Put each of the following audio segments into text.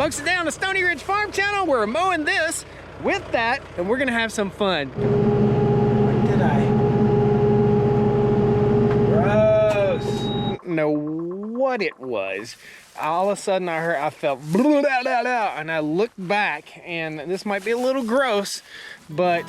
Folks, today on the Stoney Ridge Farm Channel, we're mowing this with that, and we're gonna have some fun. What did I? Gross. Know what it was. All of a sudden I felt blah, blah, blah, blah, and I looked back, and this might be a little gross, but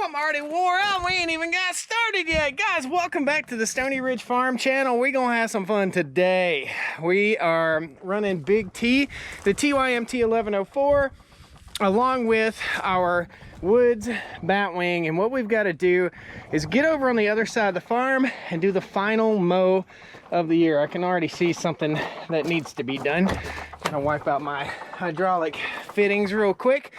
I'm already wore out. We ain't even got started yet. Guys, welcome back to the Stoney Ridge Farm Channel. We're gonna have some fun today. We are running Big T, the TYMT 1104, along with our Woods Batwing. And what we've got to do is get over on the other side of the farm and do the final mow of the year. I can already see something that needs to be done. Gonna wipe out my hydraulic fittings real quick.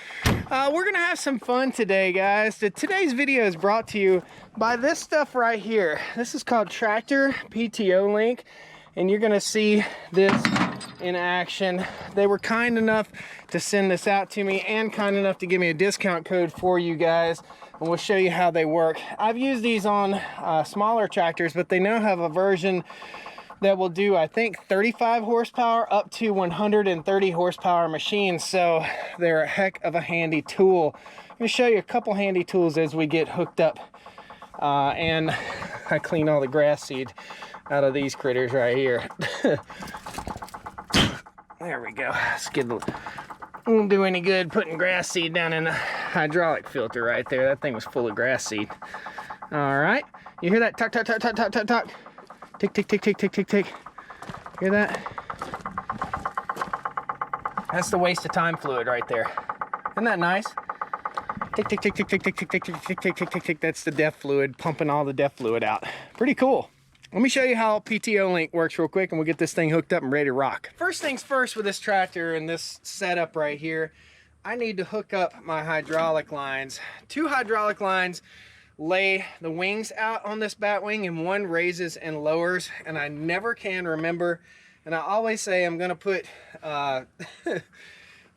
We're gonna have some fun today, guys. Today's video is brought to you by this stuff right here. This is called Tractor PTO Link, and you're gonna see this in action. They were kind enough to send this out to me and kind enough to give me a discount code for you guys, and we'll show you how they work. I've used these on smaller tractors, but they now have a version that will do, I think, 35 horsepower up to 130 horsepower machines. So they're a heck of a handy tool. I'm gonna show you a couple handy tools as we get hooked up. And I clean all the grass seed out of these critters right here. There we go. Won't do any good putting grass seed down in the hydraulic filter right there. That thing was full of grass seed. All right, you hear that? Tuck, tuck, tuck, tuck, tuck, tuck, tuck. Tick, tick, tick, tick, tick, tick, tick. Hear that? That's the waste of time fluid right there. Isn't that nice? Tick, tick, tick, tick, tick, tick, tick, tick, tick, tick, tick, tick, tick, tick. That's the DEF fluid, pumping all the DEF fluid out. Pretty cool. Let me show you how PTO Link works real quick, and we'll get this thing hooked up and ready to rock. First things first with this tractor and this setup right here, I need to hook up my hydraulic lines. 2 hydraulic lines lay the wings out on this Batwing, and 1 raises and lowers, and I never can remember, and I always say I'm gonna put a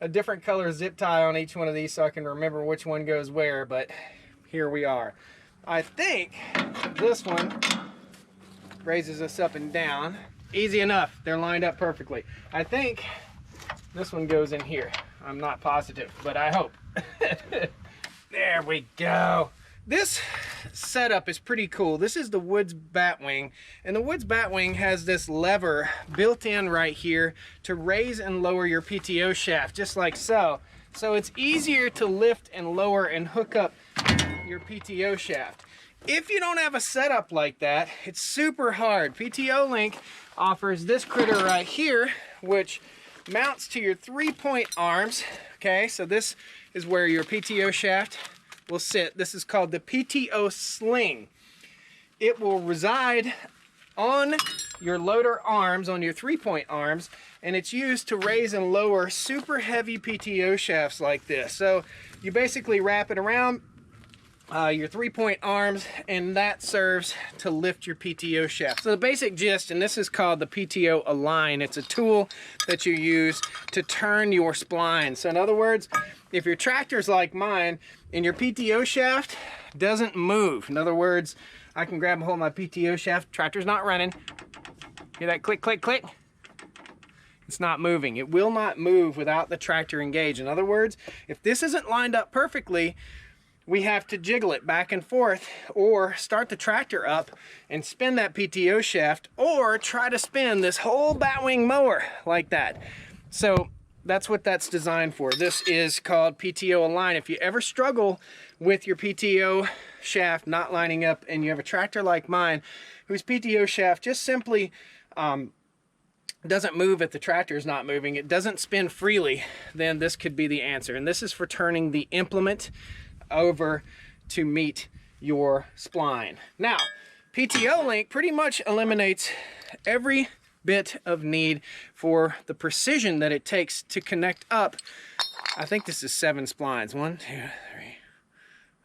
different color zip tie on each one of these so I can remember which one goes where, but here we are. I think this one raises us up and down. Easy enough, they're lined up perfectly. I think this one goes in here. I'm not positive, but I hope. There we go. This setup is pretty cool. This is the Woods Batwing, and the Woods Batwing has this lever built in right here to raise and lower your PTO shaft, just like so. So it's easier to lift and lower and hook up your PTO shaft. If you don't have a setup like that, it's super hard. PTO Link offers this critter right here, which mounts to your 3-point arms. Okay, so this is where your PTO shaft will sit. This is called the PTO Sling. It will reside on your loader arms, on your 3-point arms, and it's used to raise and lower super heavy PTO shafts like this. So you basically wrap it around your 3-point arms, and that serves to lift your PTO shaft. So the basic gist, and this is called the PTO Align. It's a tool that you use to turn your spline. So in other words, if your tractor's like mine and your PTO shaft doesn't move, in other words, I can grab a hold of my PTO shaft, tractor's not running. Hear that click, click, click? It's not moving. It will not move without the tractor engaged. In other words, if this isn't lined up perfectly, we have to jiggle it back and forth, or start the tractor up and spin that PTO shaft, or try to spin this whole Batwing mower like that. So that's what that's designed for. This is called PTO align. If you ever struggle with your PTO shaft not lining up and you have a tractor like mine whose PTO shaft just simply doesn't move if the tractor is not moving, it doesn't spin freely, then this could be the answer. And this is for turning the implement over to meet your spline. Now, PTO link pretty much eliminates every bit of need for the precision that it takes to connect up. I think this is 7 splines. 1, 2, 3.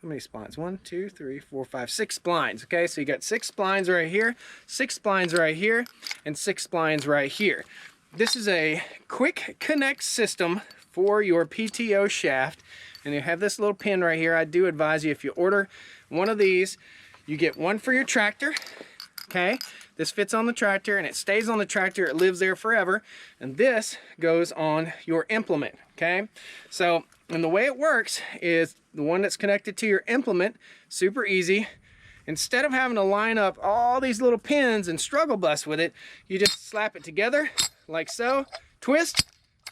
How many splines? 1, 2, 3, 4, 5, 6 splines. Okay, so you got 6 splines right here, 6 splines right here, and 6 splines right here. This is a quick connect system for your PTO shaft, and you have this little pin right here. I do advise you, if you order one of these, you get one for your tractor. Okay, this fits on the tractor and it stays on the tractor. It lives there forever. And this goes on your implement. Okay, so and the way it works is the one that's connected to your implement, super easy. Instead of having to line up all these little pins and struggle bus with it, you just slap it together like so, twist,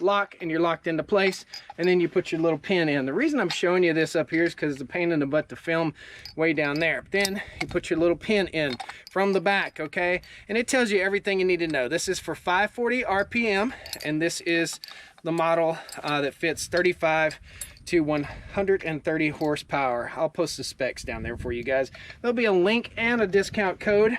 lock, and you're locked into place, and then you put your little pin in. The reason I'm showing you this up here is because it's a pain in the butt to film way down there. Then you put your little pin in from the back, okay? And it tells you everything you need to know. This is for 540 RPM, and this is the model that fits 35 to 130 horsepower. I'll post the specs down there for you guys. There'll be a link and a discount code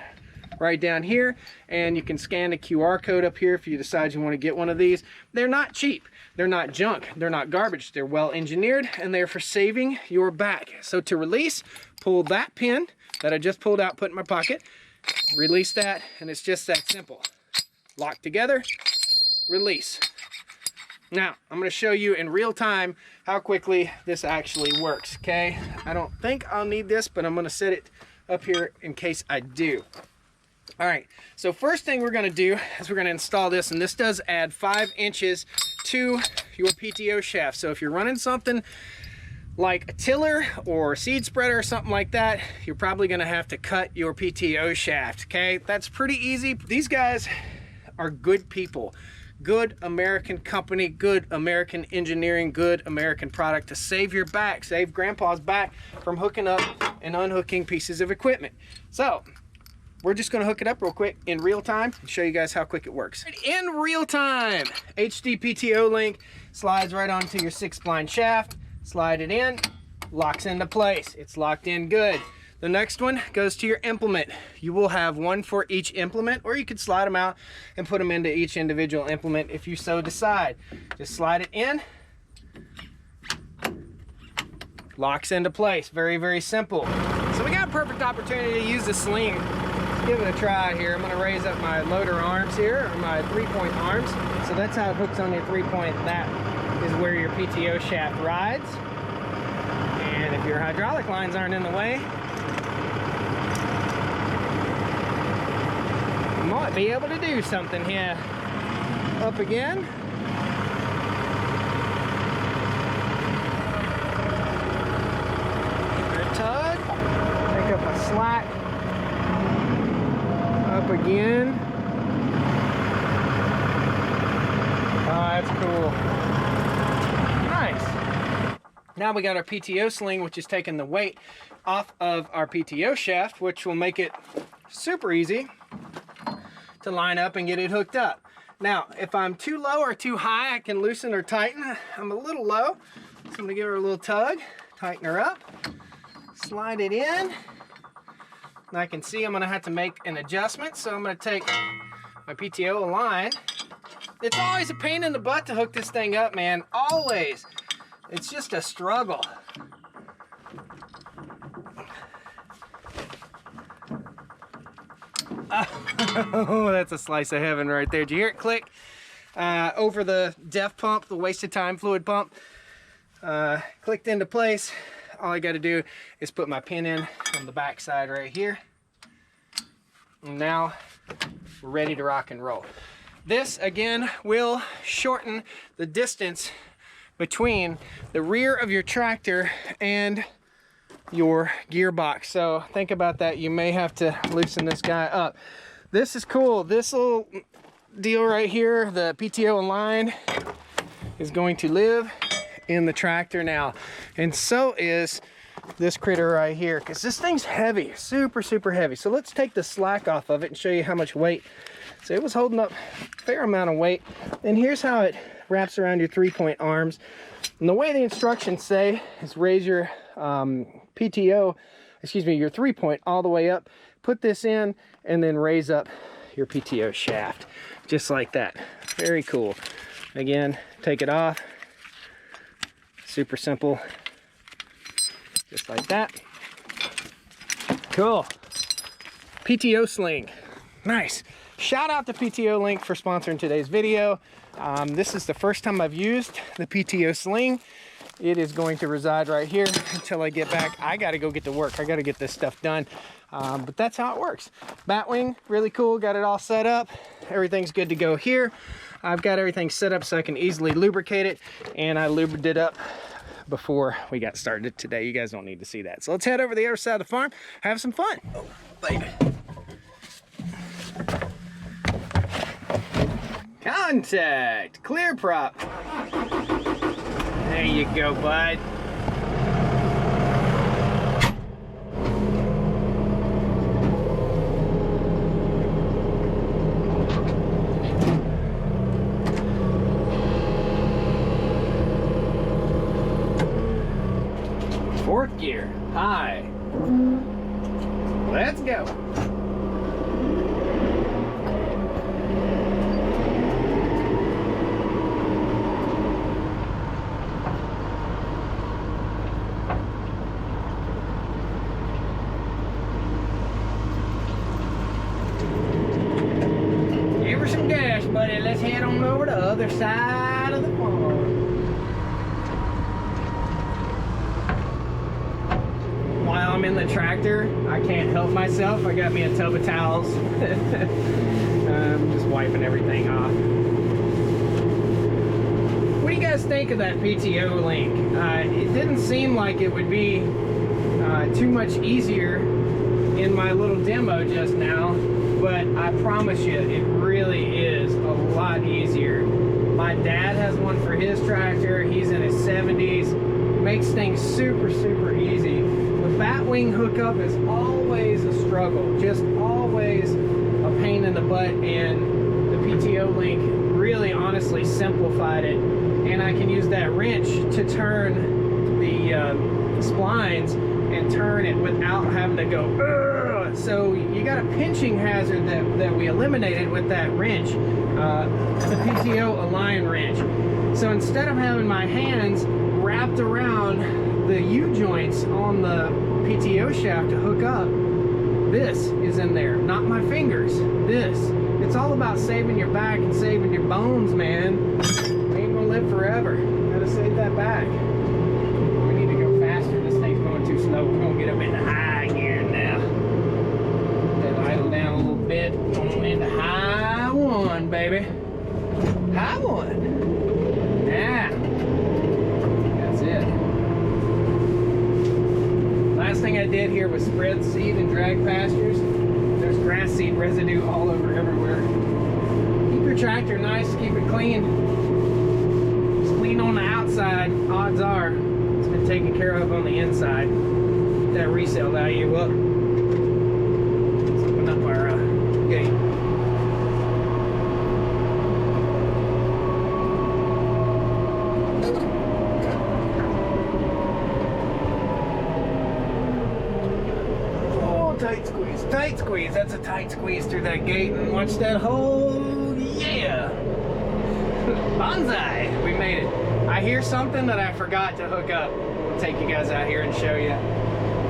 right down here, and you can scan the QR code up here if you decide you want to get one of these. They're not cheap, they're not junk, they're not garbage, they're well engineered, and they're for saving your back. So to release, pull that pin that I just pulled out, put in my pocket, release that, and it's just that simple. Lock together, release. Now, I'm going to show you in real time how quickly this actually works, okay? I don't think I'll need this, but I'm going to set it up here in case I do. All right, so first thing we're going to do is we're going to install this, and this does add 5 inches to your PTO shaft. So if you're running something like a tiller or a seed spreader or something like that, you're probably going to have to cut your PTO shaft, okay? That's pretty easy. These guys are good people. Good American company, good American engineering, good American product to save your back, save grandpa's back from hooking up and unhooking pieces of equipment. So we're just going to hook it up real quick in real time and show you guys how quick it works. In real time, HD PTO link slides right onto your 6 spline shaft, slide it in, locks into place. It's locked in good. The next one goes to your implement. You will have one for each implement, or you could slide them out and put them into each individual implement if you so decide. Just slide it in, locks into place. Very, very simple. So we got a perfect opportunity to use the sling. Let's give it a try here. I'm gonna raise up my loader arms here, or my 3-point arms. So that's how it hooks on your 3-point. That is where your PTO shaft rides. And if your hydraulic lines aren't in the way, might be able to do something here. Up again. Give it a tug. Pick up a slack. Up again. Oh, that's cool. Nice. Now we got our PTO sling, which is taking the weight off of our PTO shaft, which will make it super easy to line up and get it hooked up. Now, if I'm too low or too high, I can loosen or tighten. I'm a little low, so I'm gonna give her a little tug, tighten her up, slide it in. And I can see I'm gonna have to make an adjustment, so I'm gonna take my PTO align. It's always a pain in the butt to hook this thing up, man, always. It's just a struggle. Oh, that's a slice of heaven right there. Did you hear it click? Over the DEF pump, the wasted time fluid pump. Clicked into place. All I got to do is put my pin in on the back side right here. And now we're ready to rock and roll. This, again, will shorten the distance between the rear of your tractor and your gearbox. So think about that. You may have to loosen this guy up. This is cool. This little deal right here, the PTO align, is going to live in the tractor now. And so is this critter right here, because this thing's heavy, super, super heavy. So let's take the slack off of it and show you how much weight. So it was holding up a fair amount of weight. And here's how it wraps around your 3-point arms. And the way the instructions say is raise your your 3-point all the way up, put this in, and then raise up your PTO shaft, just like that. Very cool. Again, take it off. Super simple. Just like that. Cool. PTO sling. Nice. Shout out to PTO Link for sponsoring today's video. This is the first time I've used the PTO sling. It is going to reside right here until I get back. I got to go get to work. I got to get this stuff done. But that's how it works. Batwing, really cool. Got it all set up. Everything's good to go here. I've got everything set up so I can easily lubricate it. And I lubricated it up before we got started today. You guys don't need to see that. So let's head over to the other side of the farm, have some fun. Oh, baby. Contact, clear prop. There you go, bud. Fourth gear, high. Let's go. Give her some gas, buddy. Let's head on over to the other side of the farm. While I'm in the tractor, I can't help myself. I got me a tub of towels. I'm just wiping everything off. What do you guys think of that PTO link? It didn't seem like it would be too much easier in my little demo just now, but I promise you, it really is a lot easier. My dad has one for his tractor. He's in his 70s. Makes things super, super easy. The Batwing hookup is always a struggle, just always a pain in the butt, and the PTO link really honestly simplified it. And I can use that wrench to turn the splines and turn it without having to go, ugh! So you got a pinching hazard that we eliminated with that wrench, the PTO Align wrench. So instead of having my hands wrapped around the U-joints on the PTO shaft to hook up, this is in there, not my fingers. This. It's all about saving your back and saving your bones, man. We ain't gonna live forever. Gotta save that back. We need to go faster. This thing's going too slow. We're gonna get up into high gear now. Then idle down a little bit. Going into high one, baby. High one. Yeah. That's it. Last thing I did here was spread seed and drag pastures. There's grass seed residue all over everywhere. Keep your tractor nice, keep it clean. It's clean on the outside, odds are it's been taken care of on the inside. Get that resale value up. Let's open up our gate. Tight squeeze. That's a tight squeeze through that gate, and watch that hole. Yeah. Bonsai. We made it. I hear something that I forgot to hook up. We'll take you guys out here and show you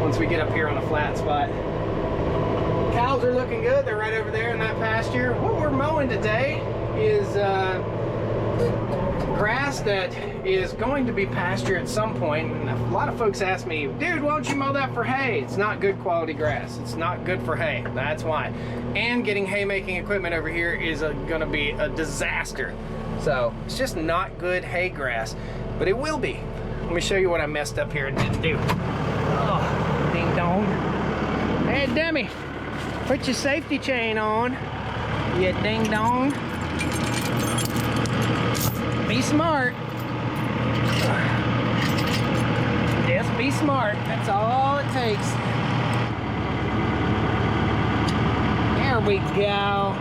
once we get up here on a flat spot. Cows are looking good. They're right over there in that pasture. What we're mowing today is grass that is going to be pasture at some point. And a lot of folks ask me, dude, why don't you mow that for hay? It's not good quality grass. It's not good for hay. That's why. And getting haymaking equipment over here is going to be a disaster. So it's just not good hay grass, but it will be. Let me show you what I messed up here and didn't do. Oh, ding dong. Hey, Demi, put your safety chain on. You ding dong. Be smart. be smart. That's all it takes. There we go.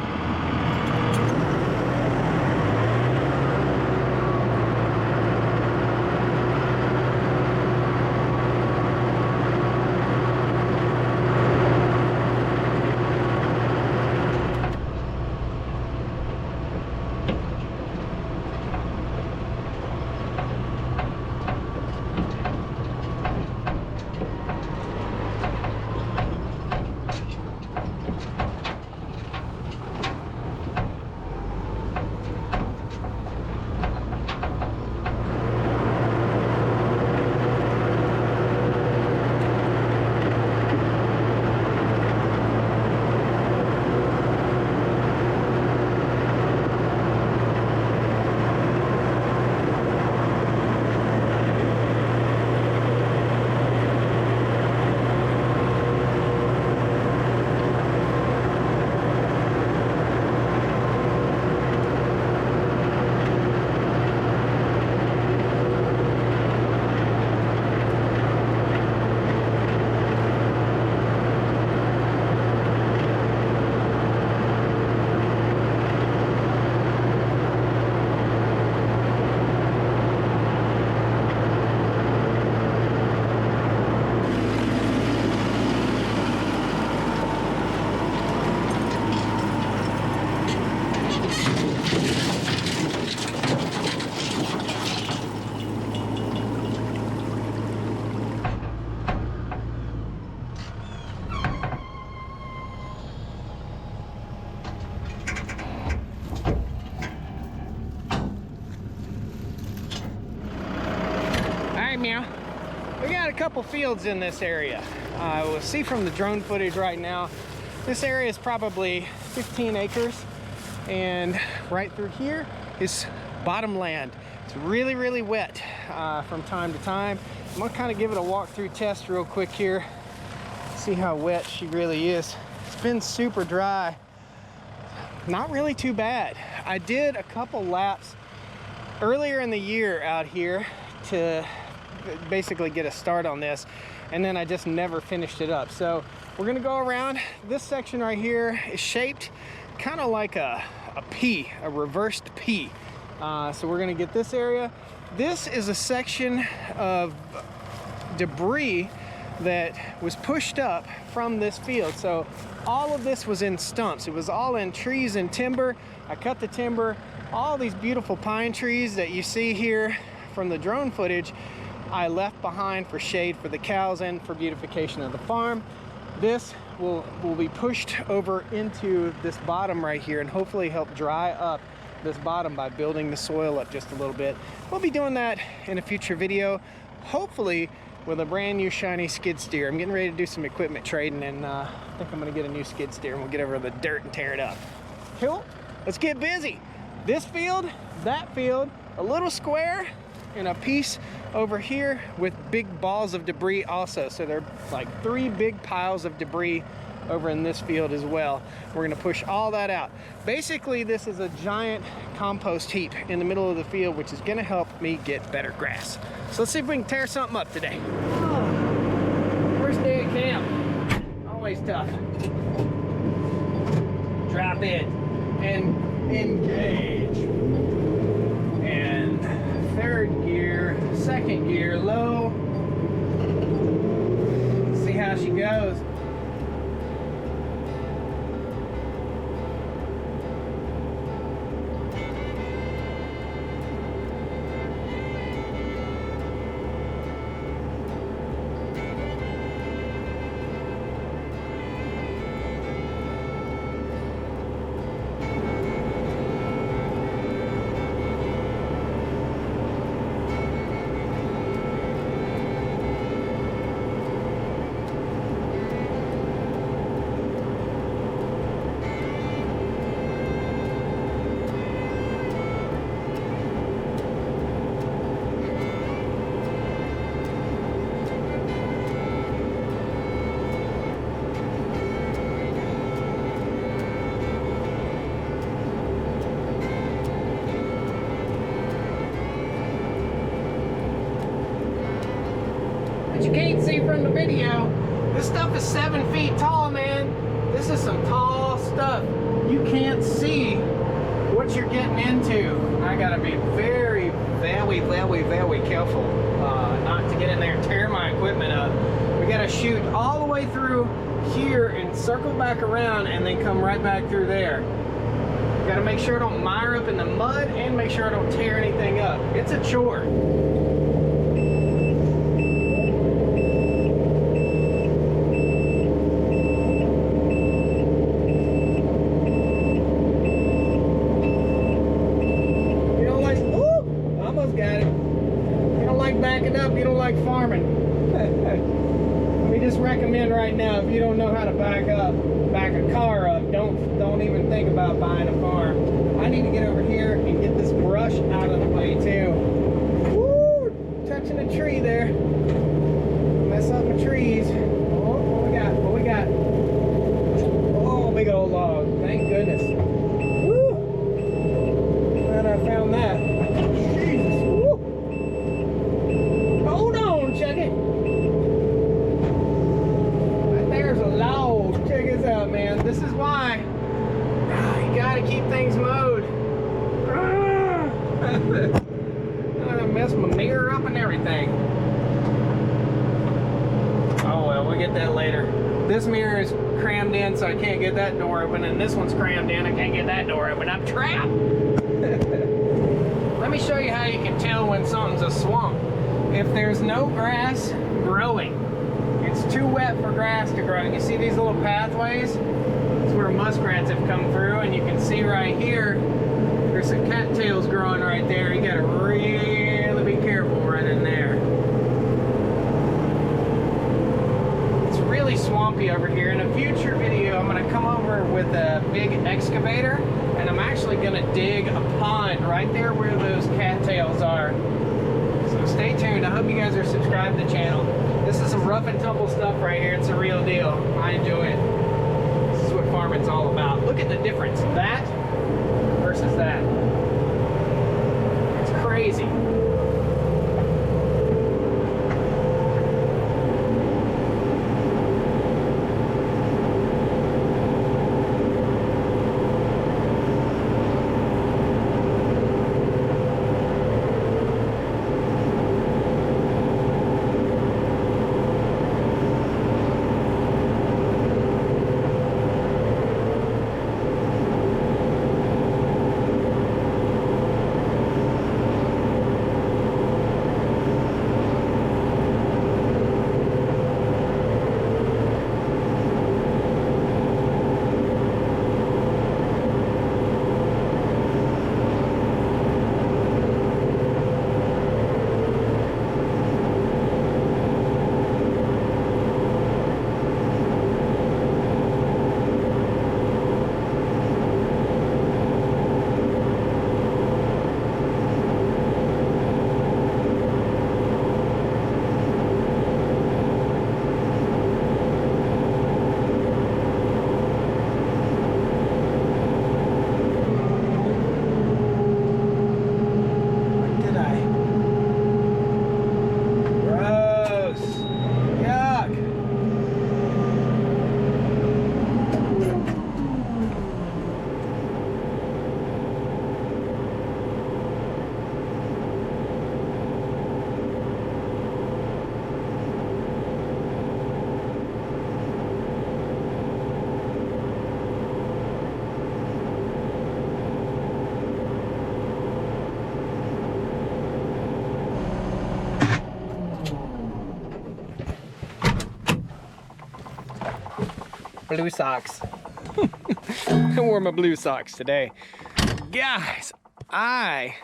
Meow. We got a couple fields in this area. We'll see from the drone footage right now, this area is probably 15 acres, and right through here is bottomland. It's really, really wet from time to time. I'm gonna kind of give it a walkthrough test real quick here, see how wet she really is. It's been super dry, not really too bad. I did a couple laps earlier in the year out here to basically get a start on this, and then I just never finished it up. So we're gonna go around. This section right here is shaped kind of like a P, a reversed P. So we're gonna get this area. This is a section of debris that was pushed up from this field. So all of this was in stumps. It was all in trees and timber. I cut the timber. All these beautiful pine trees that you see here from the drone footage, I left behind for shade for the cows and for beautification of the farm. This will be pushed over into this bottom right here and hopefully help dry up this bottom by building the soil up just a little bit. We'll be doing that in a future video, hopefully with a brand new shiny skid steer. I'm getting ready to do some equipment trading, and I think I'm gonna get a new skid steer and we'll get over the dirt and tear it up. Cool, let's get busy. This field, that field, a little square, and a piece over here with big balls of debris also. So there are like 3 big piles of debris over in this field as well. We're gonna push all that out. Basically, this is a giant compost heap in the middle of the field, which is gonna help me get better grass. So let's see if we can tear something up today. First day at camp, always tough. Drop in and engage. And 3rd gear, 2nd gear, low. See how she goes. what you can't see from the video, this stuff is 7 feet tall, man. This is some tall stuff. You can't see what you're getting into. I gotta be very careful not to get in there and tear my equipment up. We gotta shoot all the way through here and circle back around and then come right back through there. Gotta make sure I don't mire up in the mud and make sure I don't tear anything up. It's a chore. You don't like, ooh, almost got it. You don't like backing up, you don't like farming. Let me just recommend right now, if you don't know how to back a car up, don't even think about buying a farm. I need to get over here and get this brush out of the way too. Woo! Touching a tree there. Mess up my trees. Oh, what we got? What we got? Oh, big old log. Thank goodness. Woo! Glad I found that. Jesus. Woo! Hold on, check it. There's a log. Check this out, man. This is why you gotta keep things mowed. I messed my mirror up and everything. Oh well, we'll get that later. This mirror is crammed in, so I can't get that door open, and this one's crammed in, I can't get that door open. I'm trapped. Let me show you how you can tell when something's a swamp. If there's no grass growing, it's too wet for grass to grow. You see these little pathways? That's where muskrats have come through, and you can see right here, there's some cattails growing right there. You gotta really be careful right in there. It's really swampy over here. In a future video, I'm gonna come over with a big excavator, and I'm actually gonna dig a pond right there where those cattails are. So stay tuned. I hope you guys are subscribed to the channel. This is some rough and tumble stuff right here. It's a real deal. I enjoy it. This is what farming's all about. Look at the difference. That versus that. It's crazy. Blue socks. I wore my blue socks today. Guys, I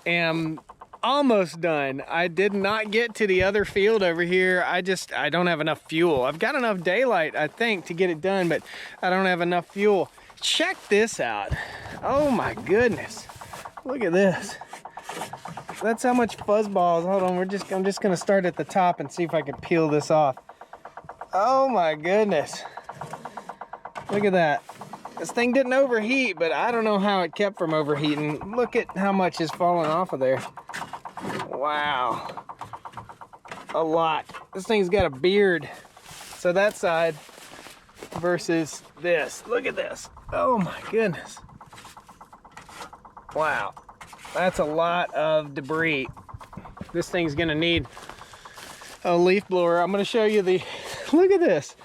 am almost done. I did not get to the other field over here. I don't have enough fuel. I've got enough daylight, I think, to get it done, but I don't have enough fuel. Check this out. Oh my goodness. Look at this. That's how much fuzzballs. Hold on, I'm just gonna start at the top and see if I can peel this off. Oh my goodness. Look at that. This thing didn't overheat, but I don't know how it kept from overheating. Look at how much is falling off of there. Wow. A lot. This thing's got a beard. So that side versus this. Look at this. Oh my goodness. Wow. That's a lot of debris. This thing's gonna need a leaf blower. I'm gonna show you the, look at this.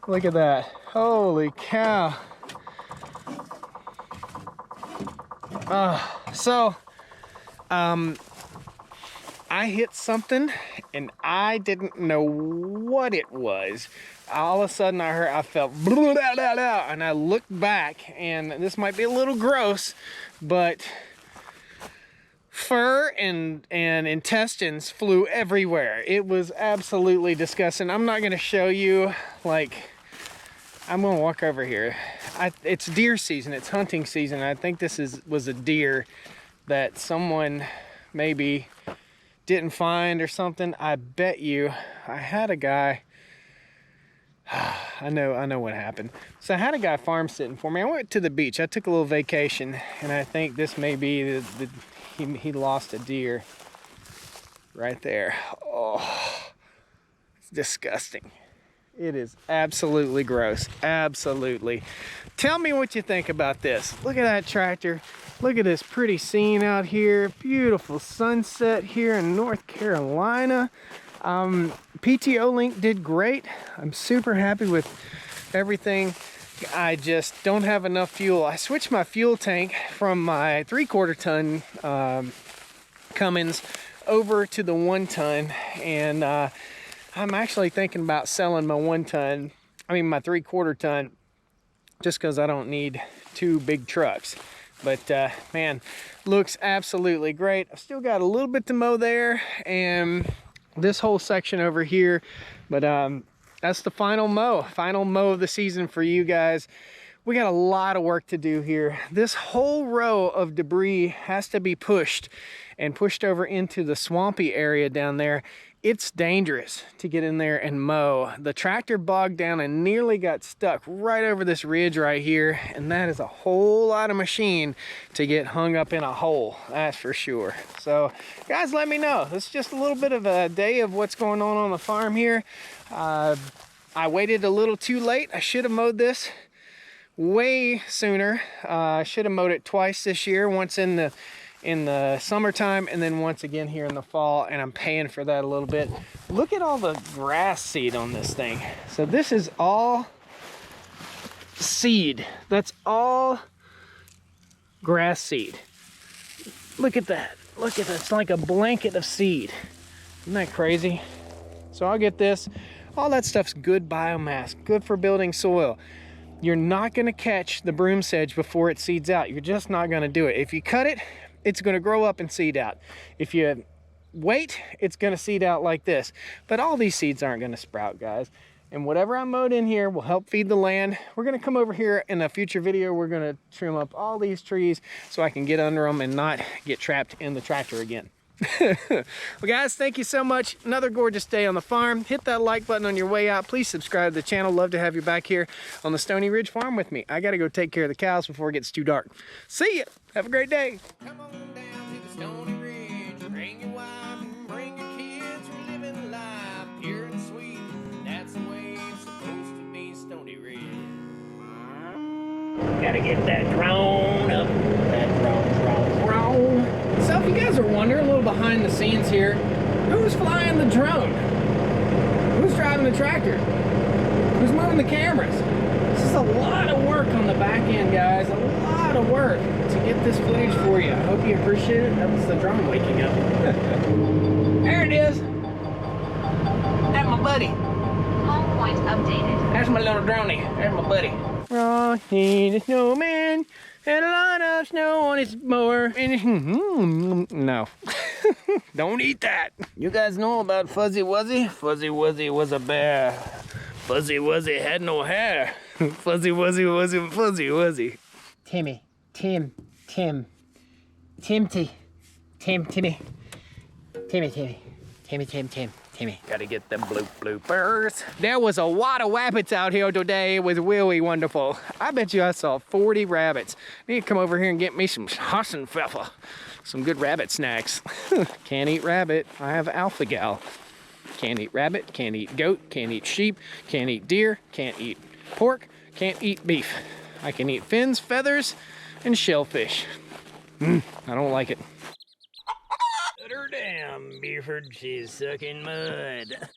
Look at that. Holy cow. I hit something and I didn't know what it was. All of a sudden I felt blah, blah, blah, blah, and I looked back, and this might be a little gross, but fur and intestines flew everywhere. It was absolutely disgusting. I'm not gonna show you, like, I'm gonna walk over here. It's deer season, it's hunting season. I think this was a deer that someone maybe didn't find or something. I bet you, I had a guy, I know what happened. So I had a guy farm sitting for me. I went to the beach, I took a little vacation, and I think this may be he lost a deer right there. Oh, it's disgusting. It is absolutely gross, absolutely. Tell me what you think about this. Look at that tractor. Look at this pretty scene out here. Beautiful sunset here in North Carolina. PTO Link did great. I'm super happy with everything. I just don't have enough fuel. I switched my fuel tank from my 3/4 ton Cummins over to the 1 ton, and I'm actually thinking about selling my my 3/4 ton, just because I don't need 2 big trucks. But man, looks absolutely great. I've still got a little bit to mow there and this whole section over here, but that's the final mow of the season for you guys. We got a lot of work to do here. This whole row of debris has to be pushed over into the swampy area down there. It's dangerous to get in there and mow. The tractor bogged down and nearly got stuck right over this ridge right here, and that is a whole lot of machine to get hung up in a hole, that's for sure. So guys, let me know. This is just a little bit of a day of what's going on the farm here. I waited a little too late. I should have mowed this way sooner. I should have mowed it twice this year, once in the summertime and then once again here in the fall, and I'm paying for that a little bit. Look at all the grass seed on this thing. So this is all seed. That's all grass seed. Look at that. Look at that. It's like a blanket of seed. Isn't that crazy? So I'll get this. All that stuff's good biomass, good for building soil. You're not gonna catch the broom sedge before it seeds out. You're just not gonna do it. If you cut it, it's gonna grow up and seed out. If you wait, it's gonna seed out like this. But all these seeds aren't gonna sprout, guys. And whatever I mowed in here will help feed the land. We're gonna come over here in a future video. We're gonna trim up all these trees so I can get under them and not get trapped in the tractor again. Well guys, thank you so much. Another gorgeous day on the farm. Hit that like button on your way out. Please subscribe to the channel. Love to have you back here on the Stoney Ridge farm with me. I gotta go take care of the cows before it gets too dark. See ya. Have a great day. Come on down to the Stoney Ridge. Bring your wife and bring your kids. We're living life pure and sweet. That's the way it's supposed to be, Stoney Ridge. Gotta get that drone up. That drone. So if you guys are wondering, a little behind the scenes here, who's flying the drone? Who's driving the tractor? Who's moving the cameras? This is a lot of work on the back end, guys. A lot of work to get this footage for you. I hope you appreciate it. That was the drone waking up. There it is. That's my buddy. Home point updated. That's my little droney. There's my buddy. Frosty the snowman had a lot of snow on his mower. No. Don't eat that. You guys know about Fuzzy Wuzzy? Fuzzy Wuzzy was a bear. Fuzzy Wuzzy had no hair. Fuzzy Wuzzy was a Fuzzy Wuzzy. Timmy. Timmy. Gotta get them bloopers. There was a lot of rabbits out here today. It was really wonderful. I bet you I saw 40 rabbits. I need to come over here and get me some Hassenpfeffer. Some good rabbit snacks. Can't eat rabbit. I have alpha-gal. Can't eat rabbit, can't eat goat, can't eat sheep, can't eat deer, can't eat pork, can't eat beef. I can eat fins, feathers, and shellfish. I don't like it. Put her down, Buford. She's sucking mud.